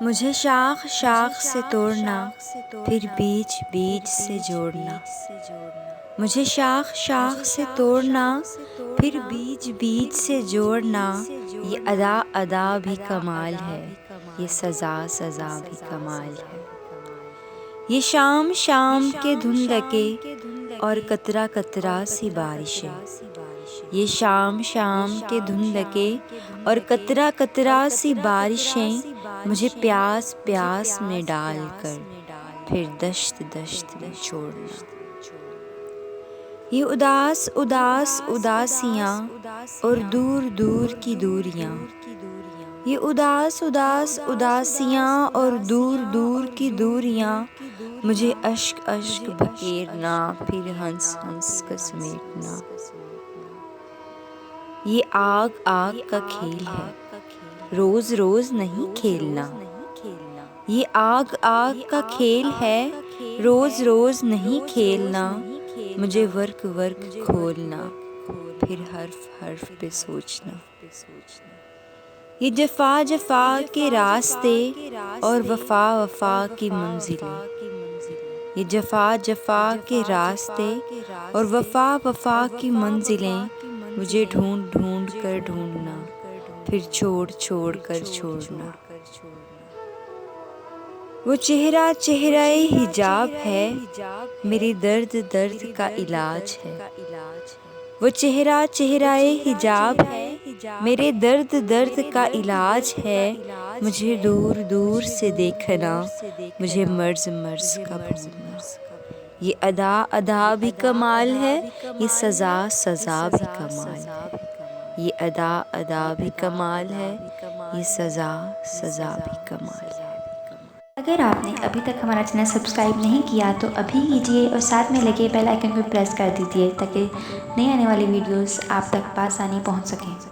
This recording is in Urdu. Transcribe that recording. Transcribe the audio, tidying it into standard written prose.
مجھے شاخ شاخ سے توڑنا، پھر بیچ بیچ سے جوڑنا۔ مجھے شاخ شاخ سے توڑنا، پھر بیچ بیچ سے جوڑنا۔ یہ ادا ادا بھی کمال ہے، یہ سزا سزا بھی کمال ہے۔ یہ شام شام کے دھندلکے اور قطرہ قطرہ سی بارشیں، یہ شام شام کے دھندلکے اور قطرہ قطرہ سی بارشیں مجھے پیاس پیاس میں ڈال کر پھر دشت دشت میں چھوڑنا۔ یہ اداس اداس اداسیاں اور دور دور کی دوریاں، یہ اداس اداس اداسیاں اور دور دور کی دوریاں مجھے اشک اشک بکیرنا، پھر ہنس ہنس کر سمیٹنا۔ یہ آگ آگ کا کھیل ہے، روز روز نہیں کھیلنا۔ یہ آگ آگ کا کھیل ہے، روز روز نہیں کھیلنا۔ مجھے ورق ورق کھولنا، پھر حرف حرف پہ سوچنا۔ یہ جفا جفا کے راستے اور وفا وفا کی منزلیں، یہ جفا جفا کے راستے اور وفا وفا کی منزلیں مجھے ڈھونڈ ڈھونڈ کر ڈھونڈنا، پھر چھوڑ چھوڑ کر چھوڑنا۔ وہ چہرہ چہرہ حجاب ہے، میرے درد درد کا علاج ہے۔ وہ چہرہ چہرہ حجاب ہے، میرے درد درد کا علاج ہے۔ مجھے دور دور سے دیکھنا، مجھے مرض مرض کا بھولنا۔ یہ ادا ادا بھی کمال ہے، یہ سزا سزا بھی کمال ہے۔ یہ ادا ادا بھی کمال ہے، یہ سزا سزا بھی کمال ہے۔ اگر آپ نے ابھی تک ہمارا چینل سبسکرائب نہیں کیا تو ابھی کیجیے اور ساتھ میں لگے بیل آئیکن کو پریس کر دیجیے تاکہ نئے آنے والی ویڈیوز آپ تک بآسانی پہنچ سکیں۔